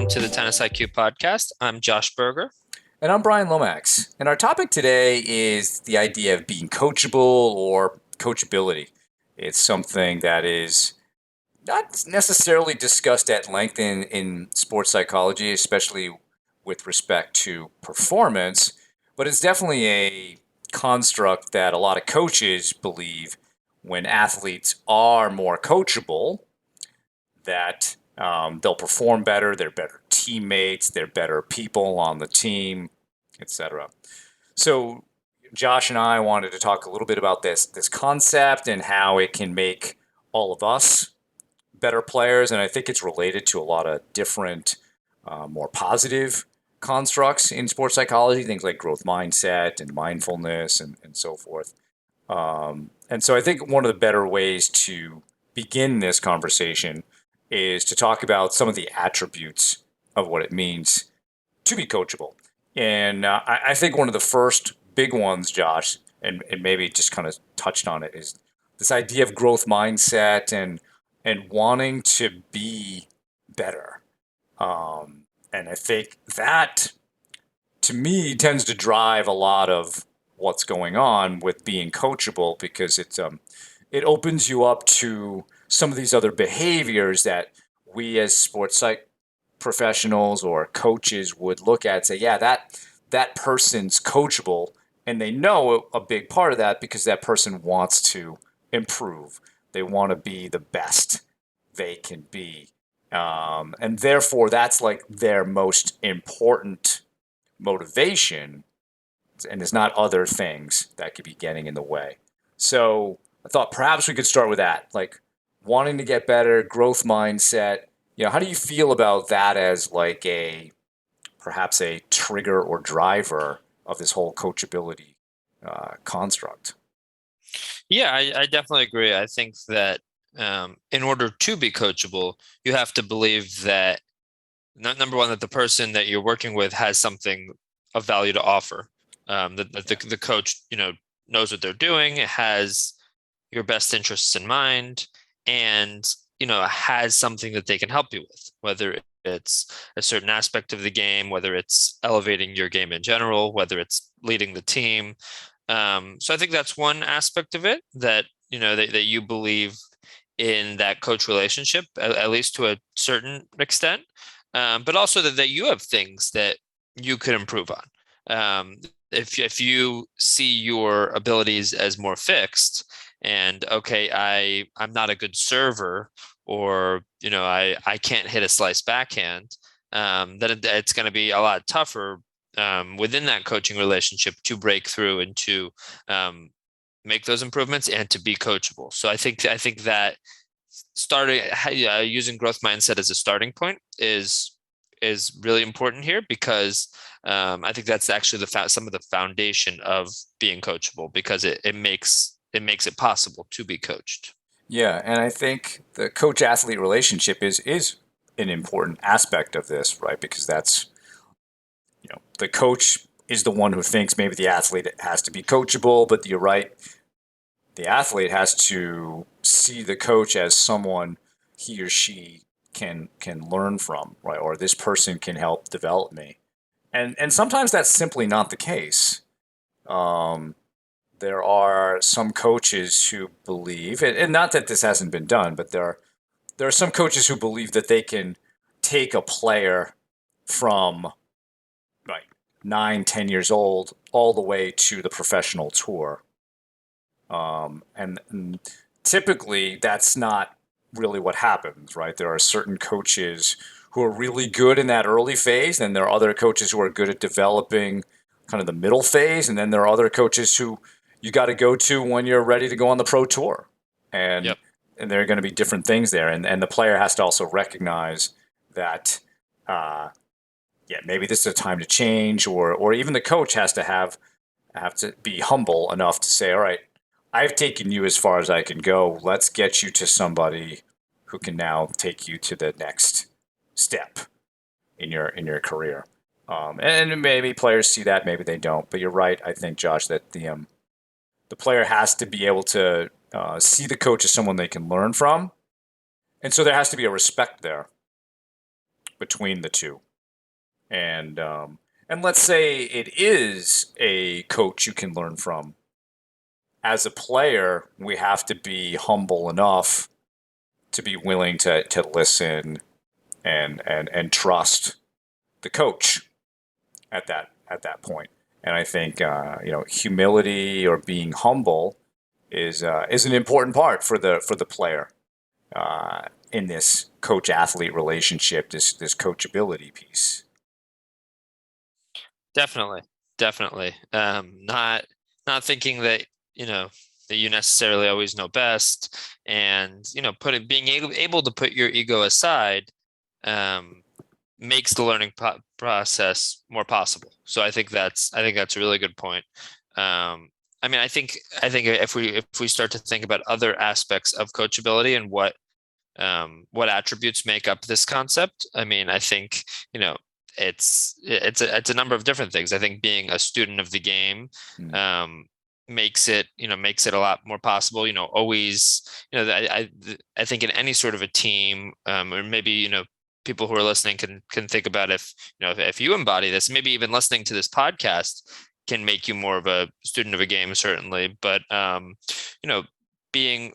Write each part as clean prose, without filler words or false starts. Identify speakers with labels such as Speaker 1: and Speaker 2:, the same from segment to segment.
Speaker 1: to the Tennis IQ podcast. I'm Josh Berger.
Speaker 2: And I'm Brian Lomax. And our topic today is the idea of being coachable or coachability. It's something that is not necessarily discussed at length in sports psychology, especially with respect to performance, but it's definitely a construct that a lot of coaches believe when athletes are more coachable, that they'll perform better, they're better teammates, they're better people on the team, etc. So Josh and I wanted to talk a little bit about this concept and how it can make all of us better players, and I think it's related to a lot of different, more positive constructs in sports psychology, things like growth mindset and mindfulness and so forth. And so I think one of the better ways to begin this conversation is to talk about some of the attributes of what it means to be coachable. And I think one of the first big ones, Josh, and maybe just kind of touched on it, is this idea of growth mindset and wanting to be better. And I think that, to me, tends to drive a lot of what's going on with being coachable, because it opens you up to some of these other behaviors that we as sports psych professionals or coaches would look at and say, yeah, that person's coachable, and they know a big part of that because that person wants to improve. They want to be the best they can be, and therefore that's like their most important motivation, and there's not other things that could be getting in the way. So I thought perhaps we could start with that, like wanting to get better, growth mindset. How do you feel about that as like a perhaps a trigger or driver of this whole coachability construct?
Speaker 1: Yeah, I definitely agree. I think that in order to be coachable, you have to believe that number one, that the person that you're working with has something of value to offer. That the coach, knows what they're doing, has your best interests in mind, and has something that they can help you with, whether it's a certain aspect of the game, whether it's elevating your game in general, whether it's leading the team. So I think that's one aspect of it, that that you believe in that coach relationship, at least to a certain extent, but also that you have things that you could improve on. If you see your abilities as more fixed, and okay, I'm not a good server, or I can't hit a slice backhand, then it's going to be a lot tougher within that coaching relationship to break through and to make those improvements and to be coachable. So I think that starting using growth mindset as a starting point is really important here, because I think that's actually some of the foundation of being coachable, because it makes it possible to be coached.
Speaker 2: Yeah, and I think the coach athlete relationship is an important aspect of this, right? Because that's, the coach is the one who thinks maybe the athlete has to be coachable, but you're right, the athlete has to see the coach as someone he or she can learn from, right? Or this person can help develop me. And sometimes that's simply not the case. Um, there are some coaches who believe, and not that this hasn't been done, but there are some coaches who believe that they can take a player from like 9, 10 years old all the way to the professional tour. And typically that's not really what happens, right? There are certain coaches who are really good in that early phase, and there are other coaches who are good at developing kind of the middle phase, and then there are other coaches who you got to go to when you're ready to go on the pro tour. And
Speaker 1: Yep.
Speaker 2: and there are going to be different things there, and the player has to also recognize that uh, yeah, maybe this is a time to change, or even the coach has to have to be humble enough to say, all right, I've taken you as far as I can go. Let's get you to somebody who can now take you to the next step in your career. And maybe players see that, maybe they don't. But you're right. I think, Josh, that the player has to be able to see the coach as someone they can learn from, and so there has to be a respect there. between the two. And let's say it is a coach you can learn from. As a player, we have to be humble enough to be willing to listen and trust the coach at that point. And I think humility or being humble is an important part for the player in this coach athlete relationship. This coachability piece.
Speaker 1: Definitely, definitely. Not thinking that you know that you necessarily always know best, and putting being able to put your ego aside um, makes the learning process more possible. So I think that's a really good point. I mean, I think if we start to think about other aspects of coachability and what attributes make up this concept. I mean, I think it's a number of different things. I think being a student of the game
Speaker 2: Mm.
Speaker 1: um, makes it a lot more possible. Always I think in any sort of a team or maybe people who are listening can think about if you embody this, maybe even listening to this podcast can make you more of a student of a game, certainly. But being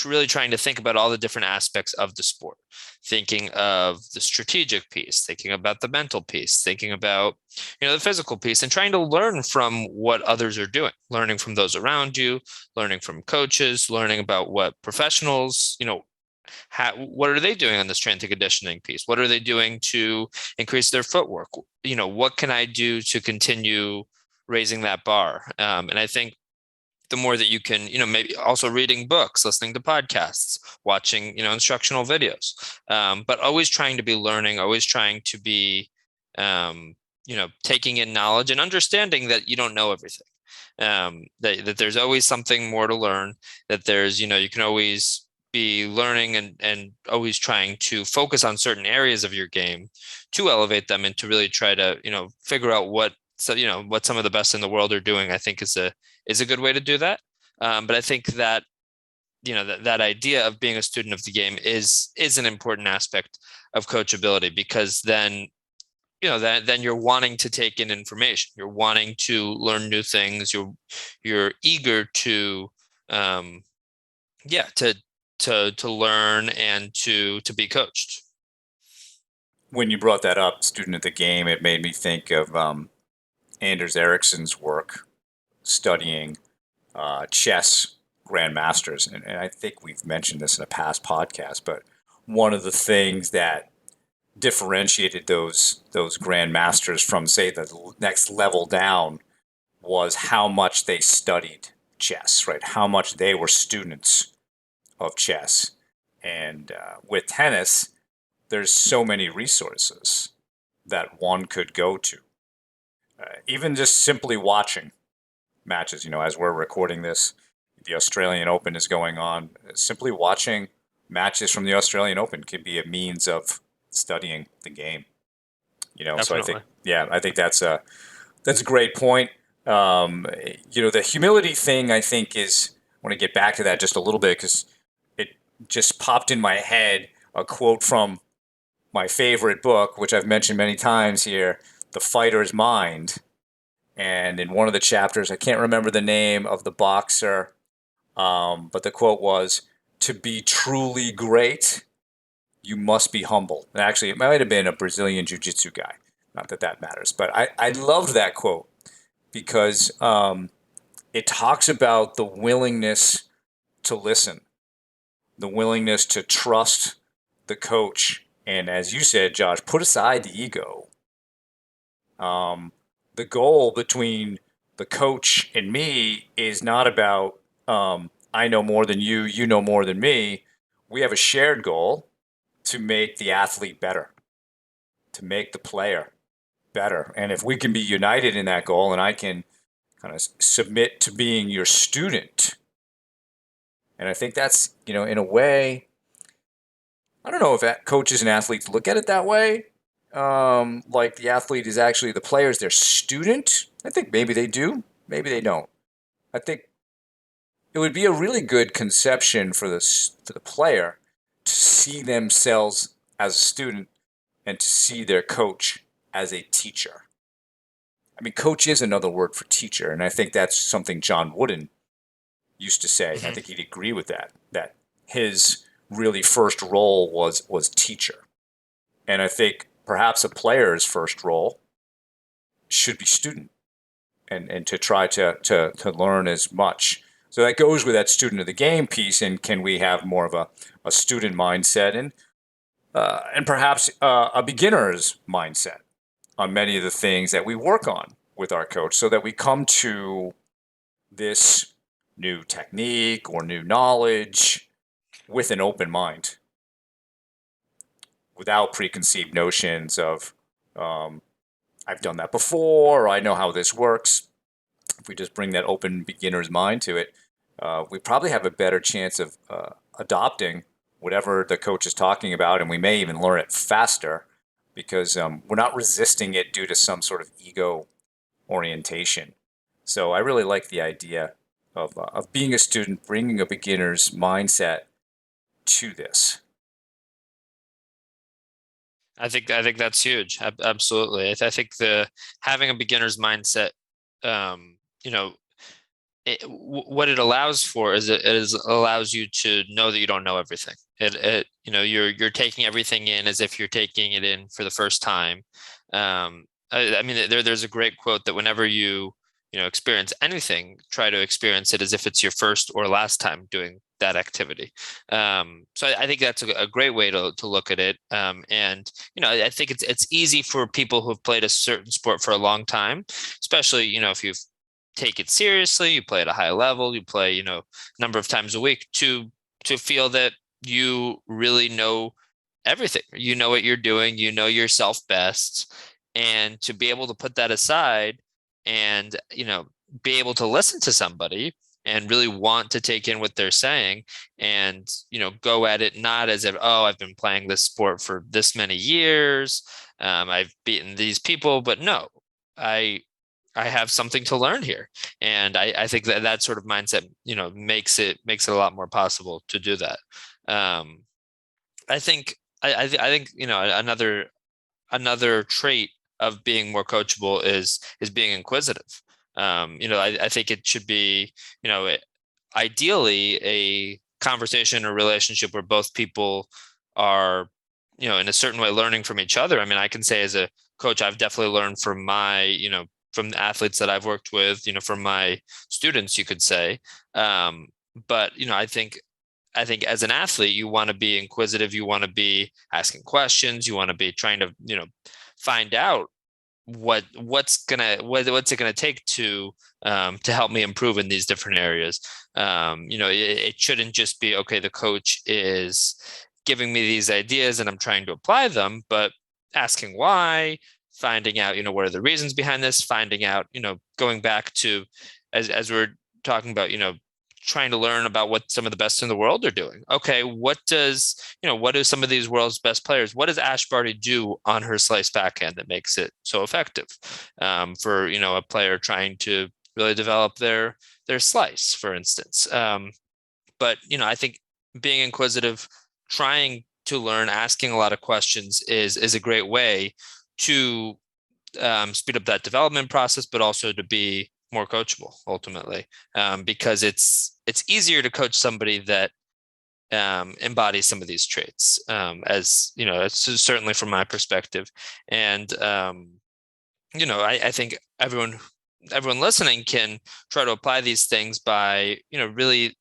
Speaker 1: really trying to think about all the different aspects of the sport, thinking of the strategic piece, thinking about the mental piece, thinking about the physical piece, and trying to learn from what others are doing, learning from those around you, learning from coaches, learning about what professionals what are they doing on the strength and conditioning piece, what are they doing to increase their footwork, what can I do to continue raising that bar. And I think the more that you can, maybe also reading books, listening to podcasts, watching, instructional videos, but always trying to be learning, always trying to be, taking in knowledge and understanding that you don't know everything. That there's always something more to learn, that there's, you can always be learning and always trying to focus on certain areas of your game to elevate them and to really try to, figure out what some of the best in the world are doing. I think is a good way to do that. But I think that that idea of being a student of the game is an important aspect of coachability, because then then you're wanting to take in information, you're wanting to learn new things, you're eager to yeah to learn and to be coached.
Speaker 2: When you brought that up, student of the game, it made me think of Anders Ericsson's work studying chess grandmasters, and I think we've mentioned this in a past podcast. But one of the things that differentiated those grandmasters from, say, the next level down was how much they studied chess, right? How much they were students of chess. And with tennis, there's so many resources that one could go to. Even just simply watching matches, as we're recording this, the Australian Open is going on. Simply watching matches from the Australian Open could be a means of studying the game. So I think,
Speaker 1: Definitely.
Speaker 2: yeah, I think that's a great point. The humility thing, I think, is, I want to get back to that just a little bit because it just popped in my head, a quote from my favorite book, which I've mentioned many times here, The Fighter's Mind. And in one of the chapters, I can't remember the name of the boxer, but the quote was, "To be truly great, you must be humble." And actually, it might have been a Brazilian jiu-jitsu guy. Not that that matters, but I loved that quote because it talks about the willingness to listen, the willingness to trust the coach, and as you said, Josh, put aside the ego. The goal between the coach and me is not about I know more than you, you know more than me. We have a shared goal to make the athlete better, to make the player better. And if we can be united in that goal, and I can kind of submit to being your student, and I think that's, in a way, I don't know if coaches and athletes look at it that way. Like the athlete is actually the player's their student. I think maybe they do, maybe they don't. I think it would be a really good conception for the player to see themselves as a student and to see their coach as a teacher. I mean, coach is another word for teacher, and I think that's something John Wooden used to say. I
Speaker 1: Hmm.
Speaker 2: think he'd agree with that. That his really first role was teacher, and I think perhaps a player's first role should be student, and to try to learn as much. So that goes with that student of the game piece. And can we have more of a student mindset and perhaps a beginner's mindset on many of the things that we work on with our coach, so that we come to this new technique or new knowledge with an open mind, without preconceived notions of um, I've done that before, or I know how this works. If we just bring that open beginner's mind to it, we probably have a better chance of adopting whatever the coach is talking about, and we may even learn it faster because we're not resisting it due to some sort of ego orientation. So I really like the idea of being a student, bringing a beginner's mindset to this.
Speaker 1: I think that's huge. Absolutely. I think the having a beginner's mindset, um, you know, what it allows for is it allows you to know that you don't know everything. You're taking everything in as if you're taking it in for the first time. I mean, there's a great quote that whenever you experience anything, try to experience it as if it's your first or last time doing that activity. So I think that's a great way to look at it. And I think it's easy for people who've played a certain sport for a long time, especially if you've take it seriously, you play at a high level, you play, number of times a week to feel that you really know everything. You know what you're doing, you know yourself best, and to be able to put that aside and, be able to listen to somebody and really want to take in what they're saying and, go at it not as if, oh, I've been playing this sport for this many years, I've beaten these people, but no, I I have something to learn here. And I think that sort of mindset, makes it a lot more possible to do that. Um, I think I think another trait of being more coachable is being inquisitive. I think it should be, ideally a conversation or relationship where both people are, in a certain way learning from each other. I mean, I can say as a coach, I've definitely learned from from the athletes that I've worked with, from my students, you could say. But, I think as an athlete, you want to be inquisitive. You want to be asking questions. You want to be trying to, find out what's it gonna take to help me improve in these different areas. It shouldn't just be okay. The coach is giving me these ideas and I'm trying to apply them, but asking why, finding out, what are the reasons behind this, finding out, going back to as we're talking about, trying to learn about what some of the best in the world are doing. Okay, what do some of these world's best players, what does Ash Barty do on her slice backhand that makes it so effective for, a player trying to really develop their slice, for instance. But, I think being inquisitive, trying to learn, asking a lot of questions is a great way to speed up that development process, but also to be more coachable ultimately, because it's easier to coach somebody that embodies some of these traits, as it's certainly from my perspective. And I think everyone listening can try to apply these things by really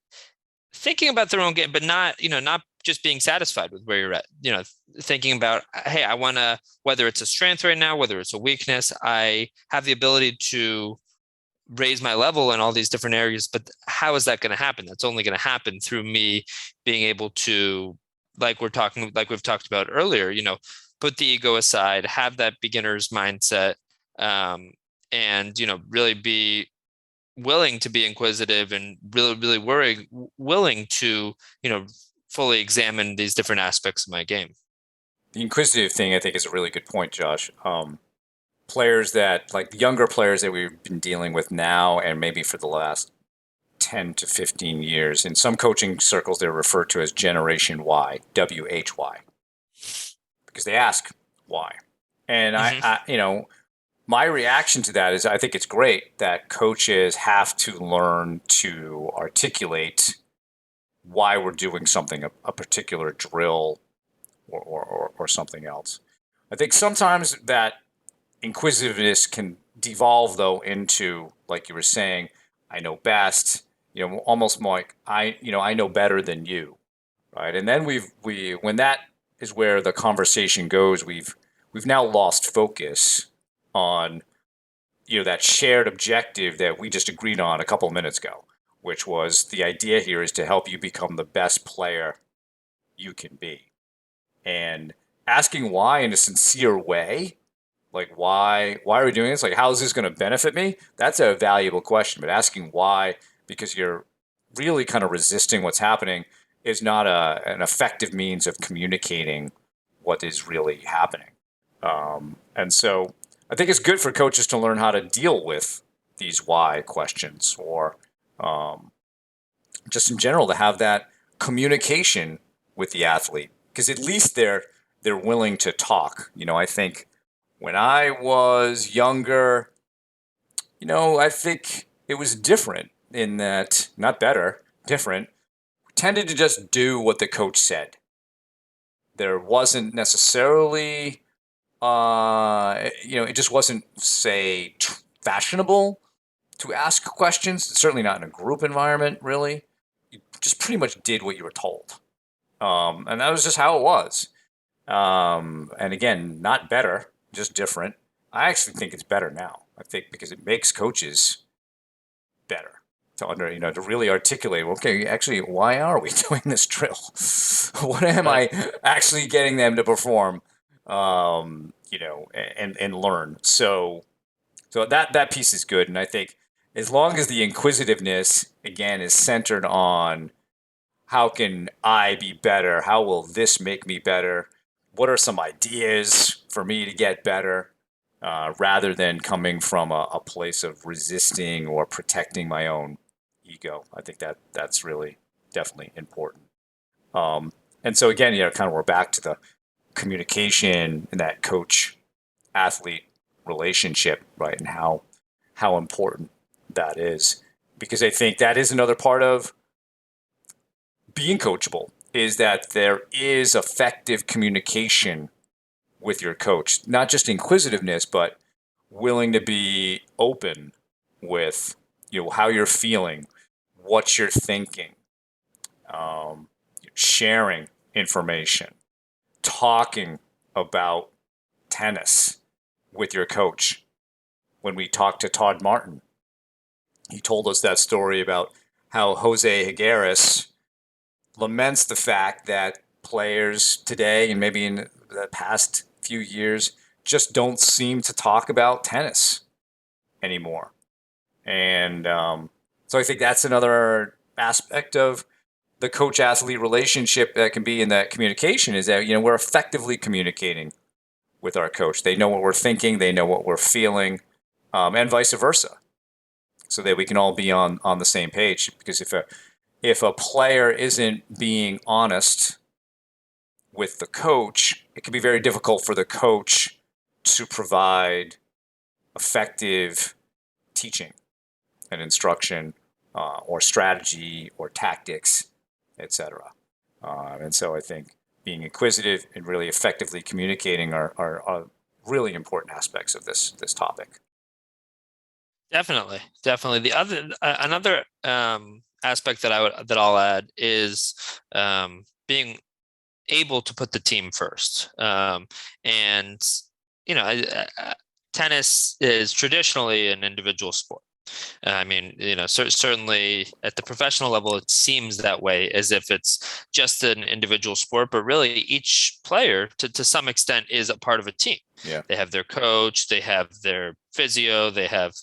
Speaker 1: thinking about their own game, but not just being satisfied with where you're at. Thinking about, hey, I want to, whether it's a strength right now, whether it's a weakness, I have the ability to raise my level in all these different areas. But how is that going to happen? That's only going to happen through me being able to, like we've talked about earlier, put the ego aside, have that beginner's mindset, um, and really be willing to be inquisitive and really willing to fully examine these different aspects of my game.
Speaker 2: The inquisitive thing, I think, is a really good point, Josh. Players that, like the younger players that we've been dealing with now and maybe for the last 10 to 15 years, in some coaching circles, they're referred to as Generation Y, WHY, because they ask, why. And
Speaker 1: Hmm.
Speaker 2: my reaction to that is I think it's great that coaches have to learn to articulate why we're doing something, a particular drill or something else. I think sometimes that inquisitiveness can devolve though into, like you were saying, I know best, almost more like I know better than you, right? And then we when that is where the conversation goes, we've now lost focus on that shared objective that we just agreed on a couple of minutes ago, which was the idea here is to help you become the best player you can be. And asking why in a sincere way, like why are we doing this? Like how is this going to benefit me? That's a valuable question. But asking why because you're really kind of resisting what's happening is not an effective means of communicating what is really happening. And so I think it's good for coaches to learn how to deal with these why questions, or um, just in general to have that communication with the athlete, because at least they're willing to talk. I think when I was younger, I think it was different in that, not better, different. We tended to just do what the coach said. There wasn't necessarily, it just wasn't, say, fashionable to ask questions. Certainly not in a group environment, really. You just pretty much did what you were told. And that was just how it was. And again, not better, just different. I actually think it's better now. I think because it makes coaches better to really articulate. Okay, actually, why are we doing this drill? What am
Speaker 1: Right.
Speaker 2: I actually getting them to perform? And learn. So that piece is good, and I think as long as the inquisitiveness again is centered on how can I be better? How will this make me better? What are some ideas for me to get better? Rather than coming from a place of resisting or protecting my own ego. I think that's really definitely important. Um, and so again, kind of we're back to the communication and that coach athlete relationship, right? And how important that is, because I think that is another part of being coachable is that there is effective communication with your coach, not just inquisitiveness, but willing to be open with how you're feeling, what you're thinking, sharing information, talking about tennis with your coach. When we talked to Todd Martin, he told us that story about how Jose Higueras laments the fact that players today and maybe in the past few years just don't seem to talk about tennis anymore. And so I think that's another aspect of the coach athlete relationship that can be in that communication is that, we're effectively communicating with our coach. They know what we're thinking, they know what we're feeling, and vice versa, so that we can all be on the same page. Because if a player isn't being honest with the coach, it can be very difficult for the coach to provide effective teaching and instruction, or strategy or tactics, etc. And so I think being inquisitive and really effectively communicating are really important aspects of this topic.
Speaker 1: Definitely, definitely. The other another aspect that I'll add is being able to put the team first. And tennis is traditionally an individual sport. I mean, certainly at the professional level, it seems that way, as if it's just an individual sport, but really each player to some extent is a part of a team.
Speaker 2: Yeah.
Speaker 1: They have their coach, they have their physio, they have,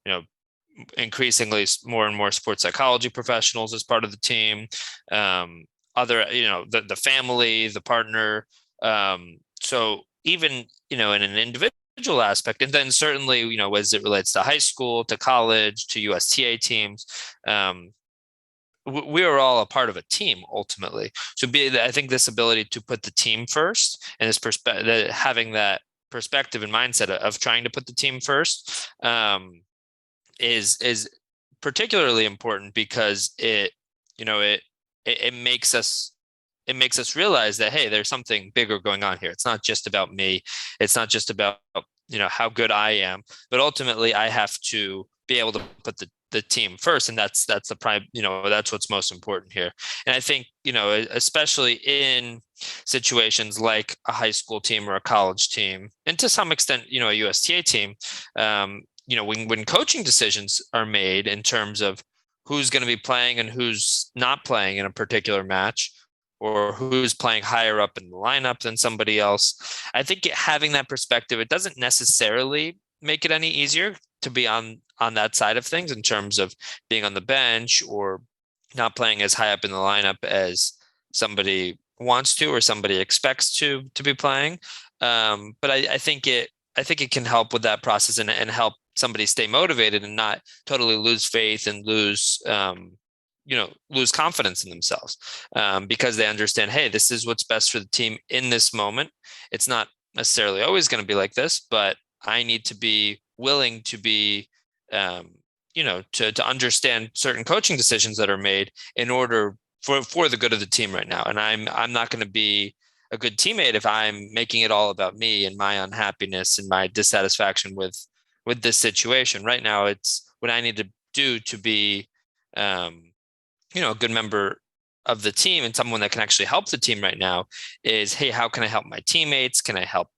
Speaker 1: you know, increasingly more and more sports psychology professionals as part of the team. Um, the family, the partner. So even, in an individual aspect, and then certainly, as it relates to high school, to college, to USTA teams, um, we are all a part of a team ultimately. So I think this ability to put the team first and this perspective, having that perspective and mindset of trying to put the team first, is particularly important because you know it makes us realize that, hey, there's something bigger going on here. It's not just about me. It's not just about how good I am, but ultimately I have to be able to put the team first, and that's the prime. That's what's most important here. And I think especially in situations like a high school team or a college team, and to some extent a USTA team, when coaching decisions are made in terms of who's going to be playing and who's not playing in a particular match, or who's playing higher up in the lineup than somebody else, I think having that perspective, it doesn't necessarily make it any easier to be on that side of things in terms of being on the bench or not playing as high up in the lineup as somebody wants to or somebody expects to be playing. But I think it can help with that process and help somebody stay motivated and not totally lose faith and lose confidence in themselves, because they understand, hey, this is what's best for the team in this moment. It's not necessarily always going to be like this, but I need to be willing to be, to understand certain coaching decisions that are made in order for the good of the team right now. And I'm not going to be a good teammate if I'm making it all about me and my unhappiness and my dissatisfaction with this situation. Right now, it's what I need to do to be, a good member of the team and someone that can actually help the team right now is, hey, how can I help my teammates? Can I help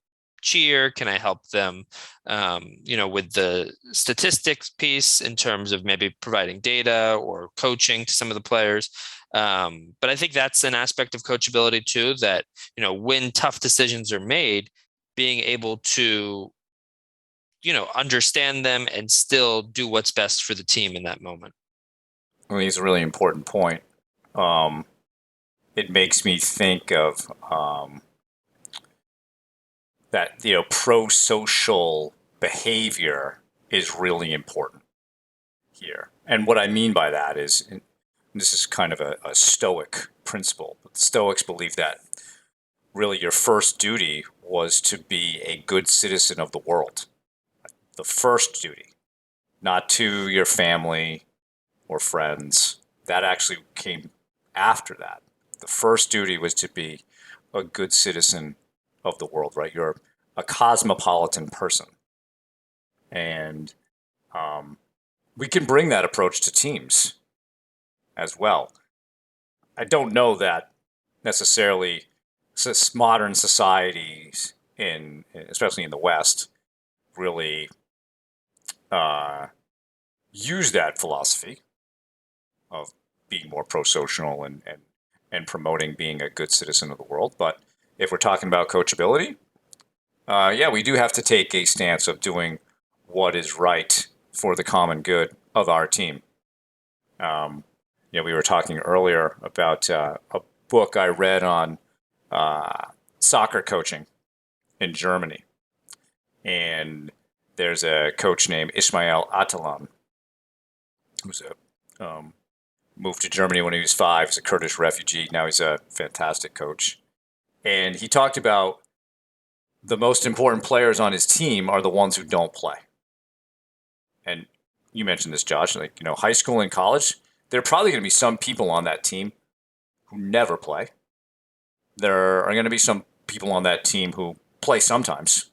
Speaker 1: cheer? Can I help them, with the statistics piece in terms of maybe providing data or coaching to some of the players? But I think that's an aspect of coachability too, that, when tough decisions are made, being able to, understand them and still do what's best for the team in that moment.
Speaker 2: I mean, it's a really important point. Um, it makes me think of that pro-social behavior is really important here. And what I mean by that is, and this is kind of a Stoic principle, but the Stoics believe that really your first duty was to be a good citizen of the world. The first duty, not to your family or friends. That actually came after that. The first duty was to be a good citizen of the world, right? You're a cosmopolitan person. And we can bring that approach to teams as well. I don't know that necessarily modern societies, especially in the West, really use that philosophy of being more pro-social and promoting being a good citizen of the world. But if we're talking about coachability, yeah, we do have to take a stance of doing what is right for the common good of our team. We were talking earlier about a book I read on soccer coaching in Germany. And there's a coach named Ismail Atalan, who's moved to Germany when he was 5. He's a Kurdish refugee. Now he's a fantastic coach. And he talked about the most important players on his team are the ones who don't play. And you mentioned this, Josh, high school and college, there are probably going to be some people on that team who never play. There are going to be some people on that team who play sometimes.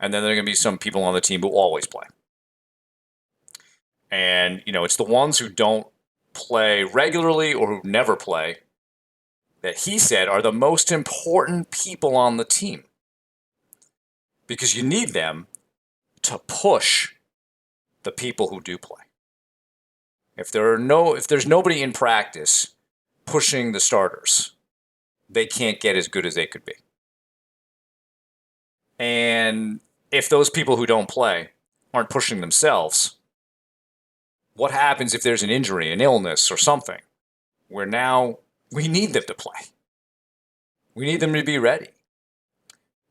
Speaker 2: And then there are going to be some people on the team who always play. And, it's the ones who don't play regularly or who never play that he said are the most important people on the team. Because you need them to push the people who do play. If there's nobody in practice pushing the starters, they can't get as good as they could be. And if those people who don't play aren't pushing themselves, what happens if there's an injury, an illness, or something where now we need them to play? We need them to be ready.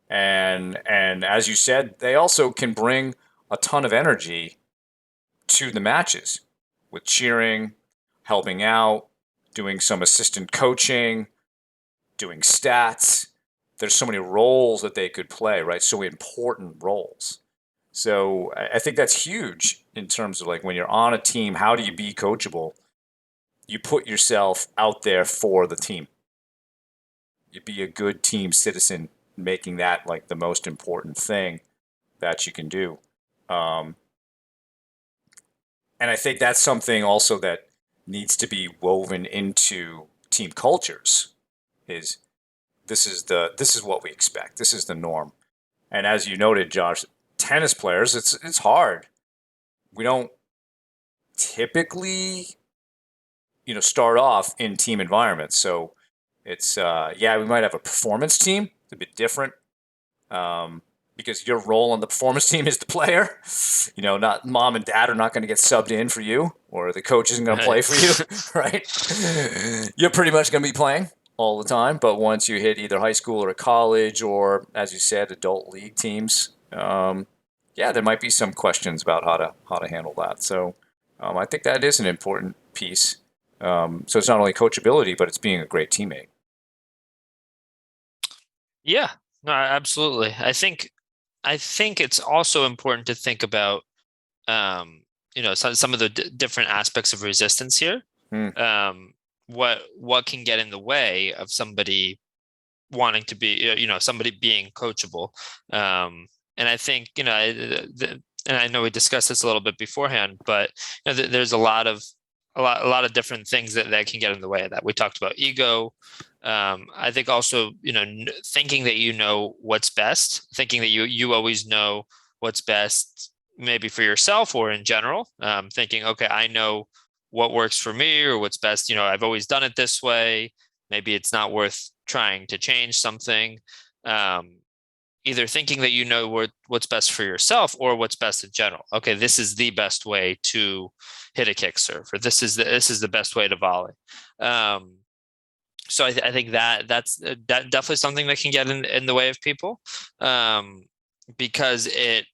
Speaker 2: And as you said, they also can bring a ton of energy to the matches with cheering, helping out, doing some assistant coaching, doing stats. there's so many roles that they could play, right? So important roles. So I think that's huge in terms of like when you're on a team, how do you be coachable? You put yourself out there for the team. You be a good team citizen, making that like the most important thing that you can do. Um, and I think that's something also that needs to be woven into team cultures. Is this is what we expect. This is the norm. And as you noted, Josh, tennis players, it's hard. We don't typically, start off in team environments. So it's yeah, we might have a performance team. It's a bit different because your role on the performance team is the player. Not mom and dad are not going to get subbed in for you, or the coach isn't going to play
Speaker 1: Right.
Speaker 2: for you, right? You're pretty much going to be playing all the time. But once you hit either high school or college, or as you said, adult league teams, yeah, there might be some questions about how to handle that. So I think that is an important piece. So it's not only coachability, but it's being a great teammate.
Speaker 1: Yeah, no, absolutely. I think it's also important to think about some of the different aspects of resistance here.
Speaker 2: Hmm.
Speaker 1: What can get in the way of somebody wanting to be, somebody being coachable. And I think, and I know we discussed this a little bit beforehand, but there's a lot of different things that can get in the way of that. We talked about ego. I think also, thinking that you know what's best, thinking that you always know what's best, maybe for yourself or in general. Thinking, okay, I know what works for me or what's best. I've always done it this way. Maybe it's not worth trying to change something. Um, Either thinking that you know what's best for yourself or what's best in general. Okay, this is the best way to hit a kick serve, or this is the best way to volley. Um, so I think that definitely something that can get in the way of people, um, because it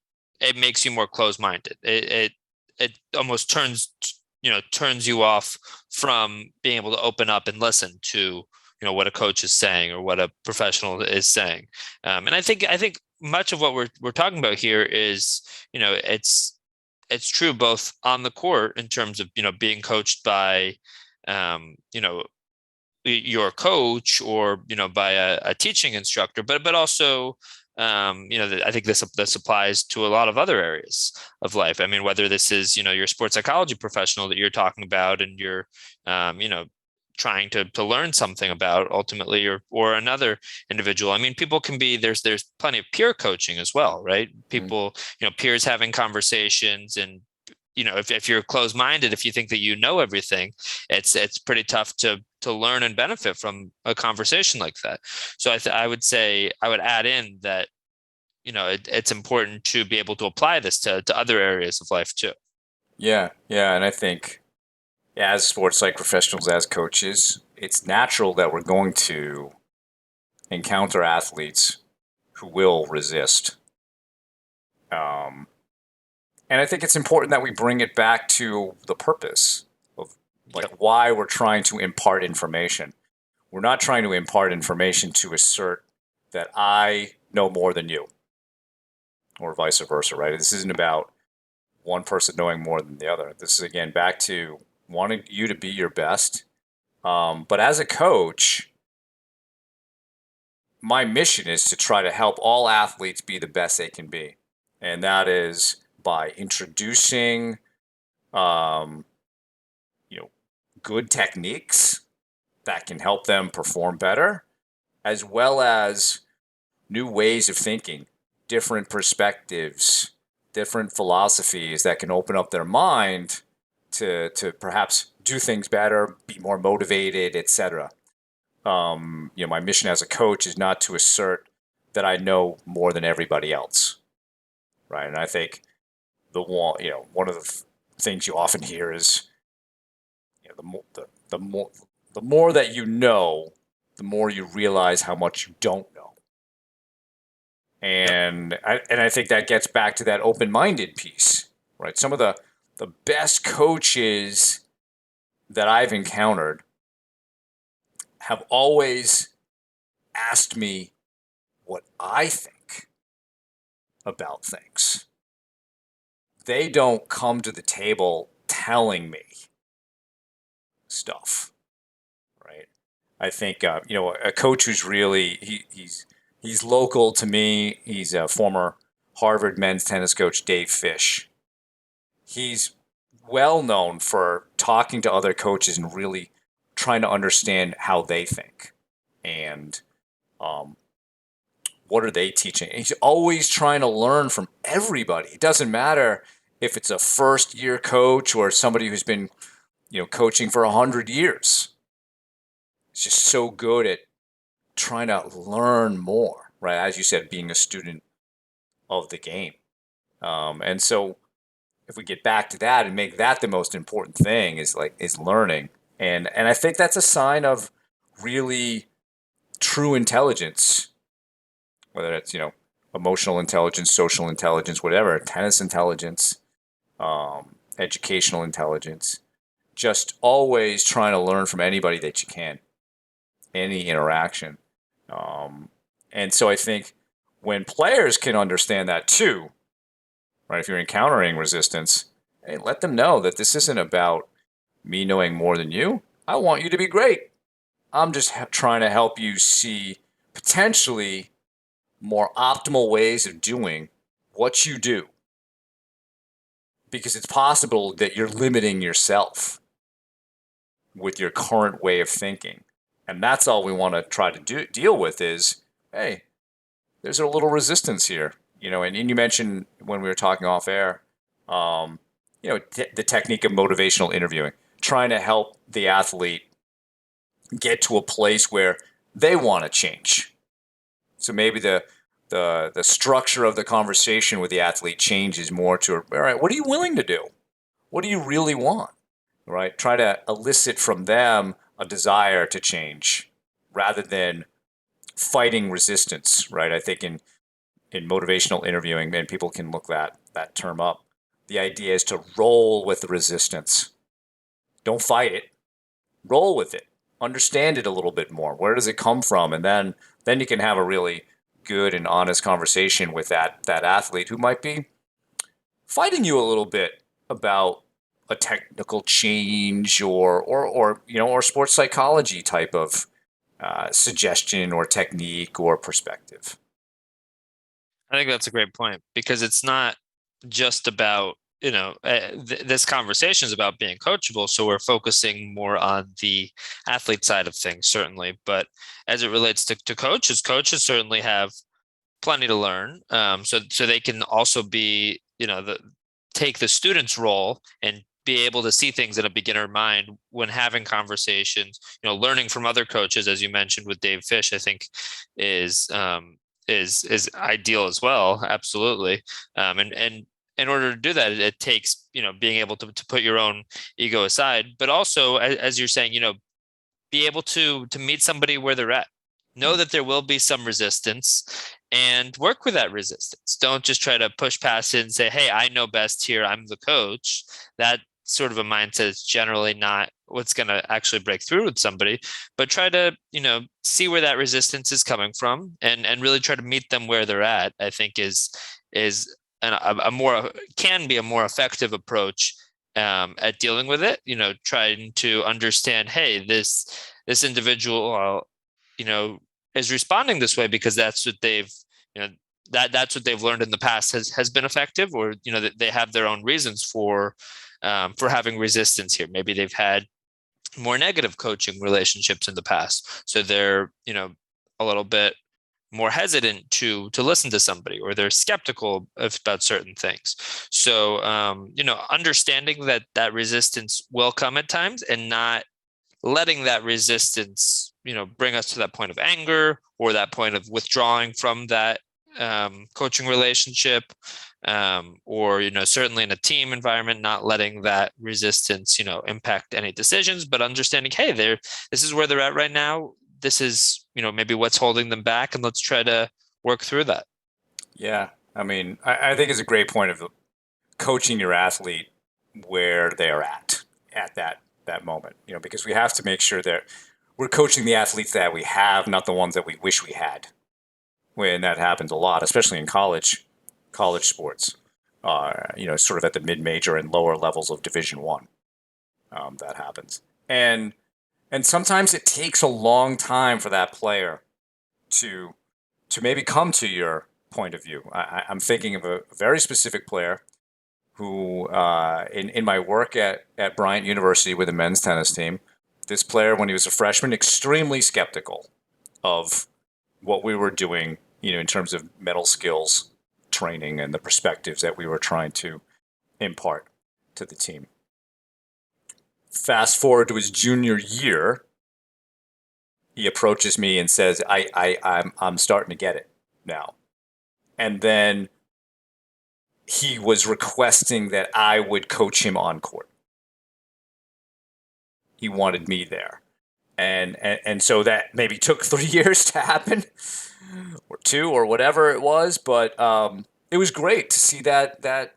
Speaker 1: makes you more closed minded. It almost turns you off from being able to open up and listen to what a coach is saying or what a professional is saying. And I think much of what we're talking about here is it's true both on the court in terms of being coached by um, you know your coach or by a teaching instructor, but also I think this applies to a lot of other areas of life. I mean, whether this is your sports psychology professional that you're talking about and you're trying to learn something about ultimately, or another individual. I mean, people can be there's plenty of peer coaching as well, right?
Speaker 2: Mm.
Speaker 1: People, peers having conversations, and if you're closed-minded, if you think that you know everything, it's pretty tough to learn and benefit from a conversation like that. So I would say I would add in that it's important to be able to apply this to other areas of life too.
Speaker 2: Yeah, yeah, and I think as sports psych professionals, as coaches, it's natural that we're going to encounter athletes who will resist. Um, and I think it's important that we bring it back to the purpose of
Speaker 1: Yep.
Speaker 2: like why we're trying to impart information. We're not trying to impart information to assert that I know more than you, or vice versa, right? This isn't about one person knowing more than the other. This is again back to wanting you to be your best. But as a coach, my mission is to try to help all athletes be the best they can be. And that is by introducing, um, you know, good techniques that can help them perform better, as well as new ways of thinking, different perspectives, different philosophies that can open up their mind to perhaps do things better, be more motivated, etc. My mission as a coach is not to assert that I know more than everybody else, right? And I think one of the things you often hear is, the more that you know, the more you realize how much you don't know.
Speaker 1: Yep.
Speaker 2: And I think that gets back to that open-minded piece, right? Some of the best coaches that I've encountered have always asked me what I think about things. They don't come to the table telling me stuff, right? I think a coach who's really he's local to me. He's a former Harvard men's tennis coach, Dave Fish. He's well known for talking to other coaches and really trying to understand how they think and um, what are they teaching. And he's always trying to learn from everybody. It doesn't matter if it's a first year coach or somebody who's been coaching for 100 years. He's just so good at trying to learn more, right? As you said, being a student of the game. And so if we get back to that and make that the most important thing is learning. And I think that's a sign of really true intelligence, whether it's, emotional intelligence, social intelligence, whatever, tennis intelligence, educational intelligence, just always trying to learn from anybody that you can, any interaction. Um, and so I think when players can understand that too, right? If you're encountering resistance, hey, let them know that this isn't about me knowing more than you. I want you to be great. I'm just trying to help you see potentially more optimal ways of doing what you do because it's possible that you're limiting yourself with your current way of thinking. And that's all we want to try to deal with is, hey, there's a little resistance here. And you mentioned when we were talking off air, the technique of motivational interviewing, trying to help the athlete get to a place where they want to change. So maybe the structure of the conversation with the athlete changes more to, all right, what are you willing to do? What do you really want? Right? Try to elicit from them a desire to change rather than fighting resistance, right? I think in motivational interviewing, and people can look that term up. The idea is to roll with the resistance. Don't fight it. Roll with it. Understand it a little bit more. Where does it come from? And then you can have a really good and honest conversation with that athlete who might be fighting you a little bit about a technical change or sports psychology type of suggestion or technique or perspective.
Speaker 1: I think that's a great point because it's not just about, this conversation is about being coachable. So we're focusing more on the athlete side of things, certainly. But as it relates to coaches certainly have plenty to learn. So they can also be, take the student's role and be able to see things in a beginner mind when having conversations. Learning from other coaches, as you mentioned with Dave Fish, I think is is ideal as well. Absolutely. And in order to do that, it takes, being able to put your own ego aside, but also, as you're saying, be able to meet somebody where they're at. Know that there will be some resistance and work with that resistance. Don't just try to push past it and say, hey, I know best here. I'm the coach. That sort of a mindset is generally not what's going to actually break through with somebody, but try to, see where that resistance is coming from and really try to meet them where they're at, I think is a more can be a more effective approach at dealing with it. Trying to understand, hey, this individual, is responding this way because that's what they've, that's what they've learned in the past has been effective, or that they have their own reasons for having resistance here. Maybe they've had more negative coaching relationships in the past, so they're a little bit more hesitant to listen to somebody, or they're skeptical about certain things. So understanding that resistance will come at times and not letting that resistance bring us to that point of anger or that point of withdrawing from that coaching relationship, or certainly in a team environment, not letting that resistance impact any decisions, but understanding, hey, this is where they're at right now. This is maybe what's holding them back, and let's try to work through that.
Speaker 2: Yeah, I mean, I think it's a great point of coaching your athlete where they're at that moment. Because we have to make sure that we're coaching the athletes that we have, not the ones that we wish we had. when that happens a lot, especially in college sports. Sort of at the mid-major and lower levels of Division One, that happens, and sometimes it takes a long time for that player to maybe come to your point of view. I'm thinking of a very specific player who, in my work at Bryant University with the men's tennis team, this player, when he was a freshman, extremely skeptical of what we were doing, in terms of mental skills training and the perspectives that we were trying to impart to the team. Fast forward to his junior year, he approaches me and says, I'm starting to get it now. And then he was requesting that I would coach him on court. He wanted me there. And so that maybe took 3 years to happen, or two, or whatever it was. But it was great to see that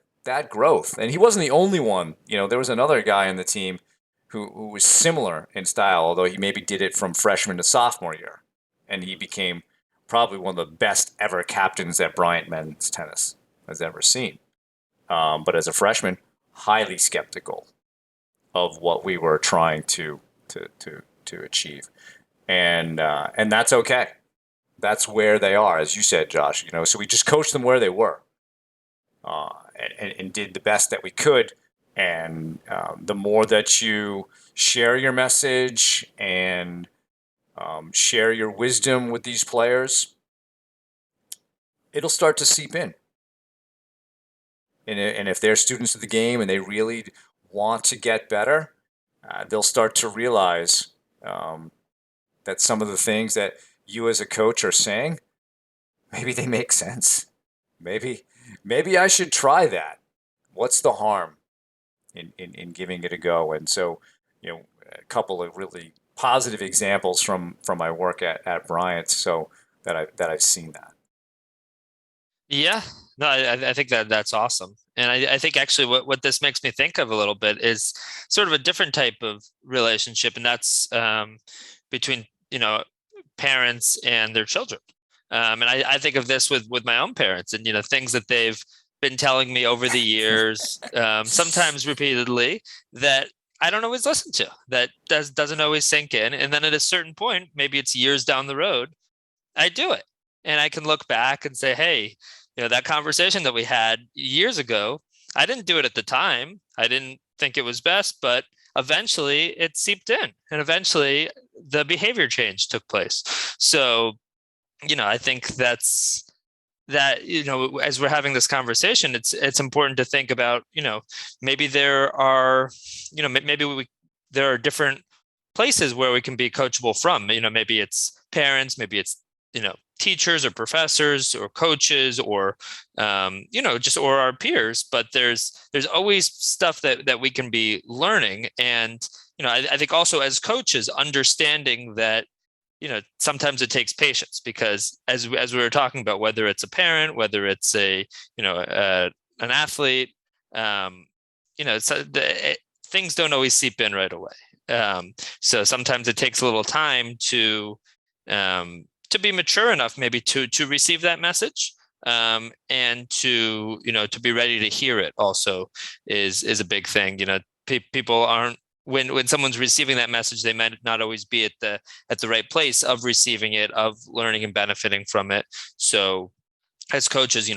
Speaker 2: growth. And he wasn't the only one. There was another guy on the team who was similar in style, although he maybe did it from freshman to sophomore year, and he became probably one of the best ever captains that Bryant men's tennis has ever seen. But as a freshman, highly skeptical of what we were trying to achieve, and that's okay. That's where they are, as you said, Josh. So we just coached them where they were, and did the best that we could. And the more that you share your message and share your wisdom with these players, it'll start to seep in. And if they're students of the game and they really want to get better, they'll start to realize that some of the things that you as a coach are saying, maybe they make sense. Maybe I should try that. What's the harm in giving it a go? And so, a couple of really positive examples from my work at Bryant, so that I've seen that.
Speaker 1: Yeah, no, I think that that's awesome. And I think actually what this makes me think of a little bit is sort of a different type of relationship, and that's between, parents and their children. And I think of this with my own parents, and, things that they've been telling me over the years, sometimes repeatedly, that I don't always listen to, that doesn't always sink in. And then at a certain point, maybe it's years down the road, I do it. And I can look back and say, hey, that conversation that we had years ago, I didn't do it at the time. I didn't think it was best, but eventually it seeped in, and eventually the behavior change took place. So, I think that, as we're having this conversation, it's important to think about, maybe there are, maybe there are different places where we can be coachable from. Maybe it's parents, maybe it's, teachers or professors or coaches, or just, or our peers. But there's always stuff that we can be learning. And I think also as coaches, understanding that sometimes it takes patience, because as we were talking about, whether it's a parent, whether it's a an athlete, things don't always seep in right away. So sometimes it takes a little time to be mature enough, maybe to receive that message, and to be ready to hear it. Also, is a big thing. People aren't, when someone's receiving that message, they might not always be at the right place of receiving it, of learning and benefiting from it. So as coaches,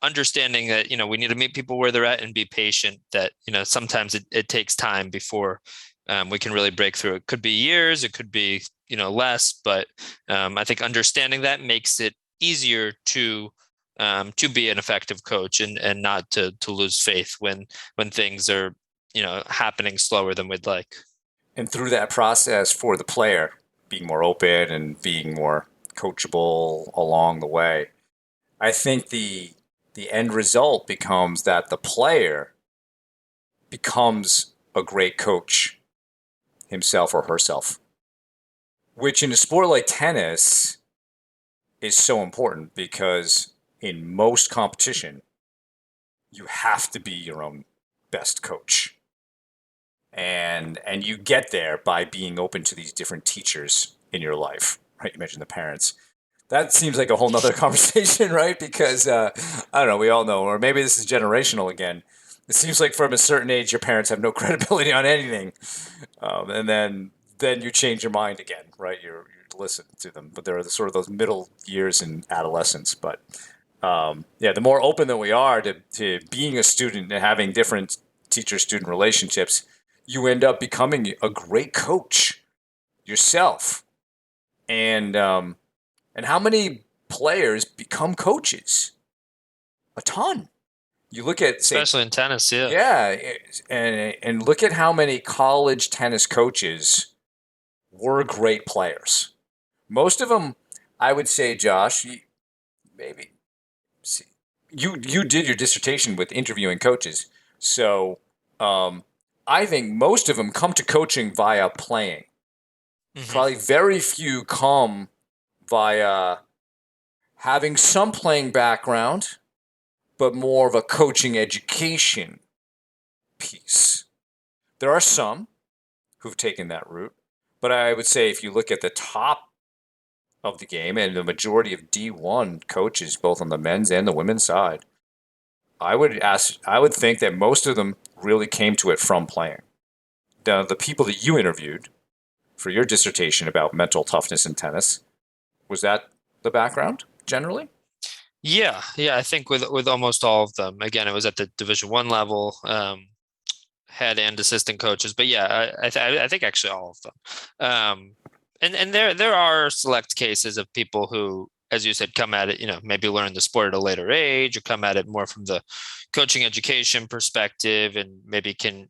Speaker 1: understanding that, we need to meet people where they're at and be patient, that, sometimes it takes time before we can really break through. It could be years, it could be, less, but I think understanding that makes it easier to be an effective coach, and not to lose faith when things are, happening slower than we'd like.
Speaker 2: And through that process, for the player, being more open and being more coachable along the way, I think the end result becomes that the player becomes a great coach himself or herself, which in a sport like tennis is so important, because in most competition, you have to be your own best coach. And you get there by being open to these different teachers in your life, right? You mentioned the parents. that seems like a whole nother conversation, right? Because I don't know, we all know, or maybe this is generational again. It seems like from a certain age, your parents have no credibility on anything, and then you change your mind again, right? You listen to them, but there are sort of those middle years in adolescence. But yeah, the more open that we are to being a student and having different teacher-student relationships, you end up becoming a great coach yourself. And how many players become coaches? A ton. You look at, say,
Speaker 1: especially in tennis. Yeah.
Speaker 2: yeah, and look at how many college tennis coaches were great players. Most of them, I would say, Josh, maybe see, you did your dissertation with interviewing coaches, so um, I think most of them come to coaching via playing. Probably
Speaker 1: Hmm.
Speaker 2: very few come via having some playing background, but more of a coaching education piece. There are some who've taken that route, but I would say if you look at the top of the game and the majority of D1 coaches, both on the men's and the women's side, I would think that most of them really came to it from playing. The people that you interviewed for your dissertation about mental toughness in tennis, was that the background generally?
Speaker 1: Yeah, yeah. I think with almost all of them, again, it was at the Division 1 level, head and assistant coaches. But yeah, I think actually all of them. And there are select cases of people who, as you said, come at it, maybe learn the sport at a later age, or come at it more from the coaching education perspective, and maybe can,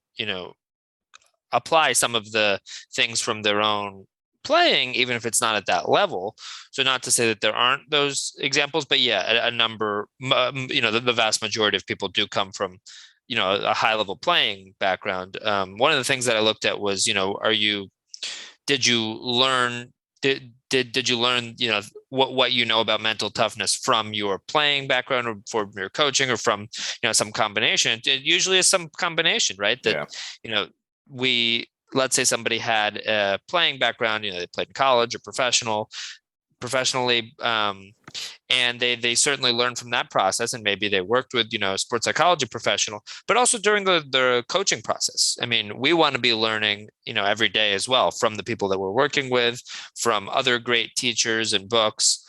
Speaker 1: apply some of the things from their own playing, even if it's not at that level. So not to say that there aren't those examples, but yeah, a number, the vast majority of people do come from, a high level playing background. One of the things that I looked at was, did you learn, did you learn, what you know about mental toughness from your playing background, or from your coaching, or from, some combination? It usually is some combination, right? That,
Speaker 2: Yeah.
Speaker 1: you know, let's say somebody had a playing background, they played in college or professionally, and they certainly learned from that process, and maybe they worked with, a sports psychology professional, but also during the coaching process. I mean, we want to be learning, every day as well, from the people that we're working with, from other great teachers and books.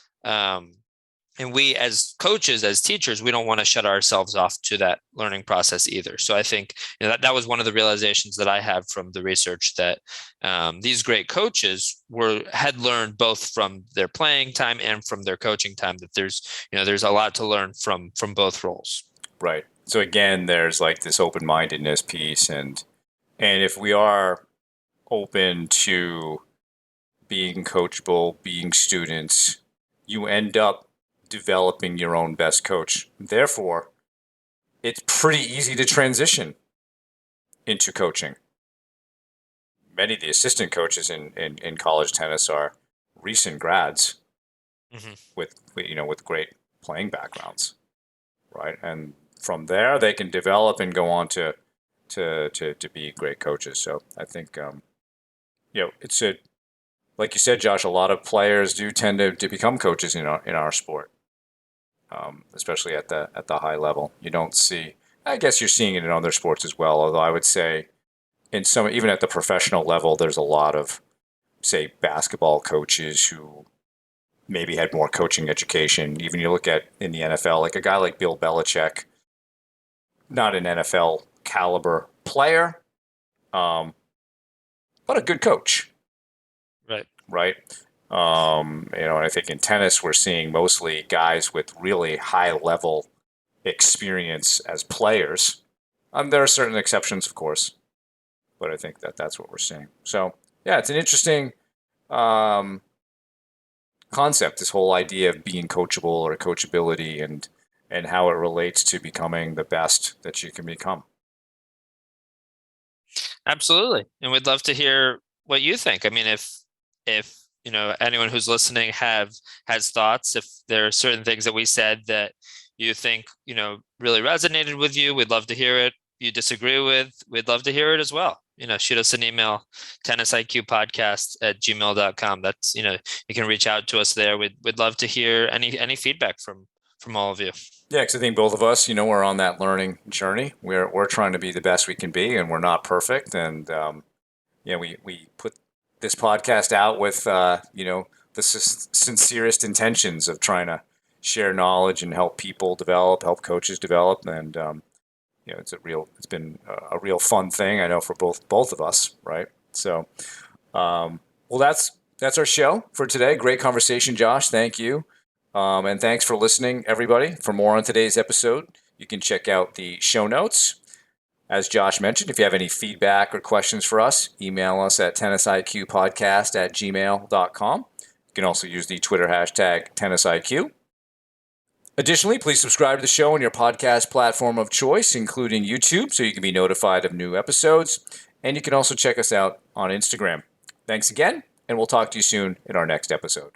Speaker 1: And we, as coaches, as teachers, we don't want to shut ourselves off to that learning process either. So I think, that was one of the realizations that I have from the research, that these great coaches had learned both from their playing time and from their coaching time, that there's a lot to learn from both roles.
Speaker 2: Right. So again, there's like this open-mindedness piece, and if we are open to being coachable, being students, you end up developing your own best coach. Therefore, it's pretty easy to transition into coaching. Many of the assistant coaches in college tennis are recent grads
Speaker 1: Hmm.
Speaker 2: with great playing backgrounds, right? And from there, they can develop and go on to be great coaches. So I think it's a like you said, Josh. A lot of players do tend to become coaches in our sport, especially at the high level. You don't see. I guess you're seeing it in other sports as well. Although I would say in some, even at the professional level, there's a lot of, say, basketball coaches who maybe had more coaching education. Even you look at in the NFL, like a guy like Bill Belichick, not an NFL caliber player, um, but a good coach,
Speaker 1: Right.
Speaker 2: right? And I think in tennis, we're seeing mostly guys with really high level experience as players. There are certain exceptions, of course, but I think that that's what we're seeing. So, yeah, it's an interesting um, concept, this whole idea of being coachable or coachability, and how it relates to becoming the best that you can become.
Speaker 1: Absolutely. And we'd love to hear what you think. I mean, if anyone who's listening has thoughts, if there are certain things that we said that you think, really resonated with you, we'd love to hear it. You disagree with, we'd love to hear it as well. shoot us an email, tennisiqpodcast@gmail.com. That's, you can reach out to us there. We'd love to hear any feedback from all of you.
Speaker 2: Yeah, because I think both of us, we're on that learning journey. We're trying to be the best we can be, and we're not perfect. And yeah, we put this podcast out with the sincerest intentions of trying to share knowledge and help people develop, help coaches develop, and it's been a real fun thing, I know, for both of us, right? So, well, that's our show for today. Great conversation, Josh. Thank you. And thanks for listening, everybody. For more on today's episode, you can check out the show notes. As Josh mentioned, if you have any feedback or questions for us, email us at tennisiqpodcast@gmail.com. You can also use the Twitter hashtag tennisiq. Additionally, please subscribe to the show on your podcast platform of choice, including YouTube, so you can be notified of new episodes. And you can also check us out on Instagram. Thanks again, and we'll talk to you soon in our next episode.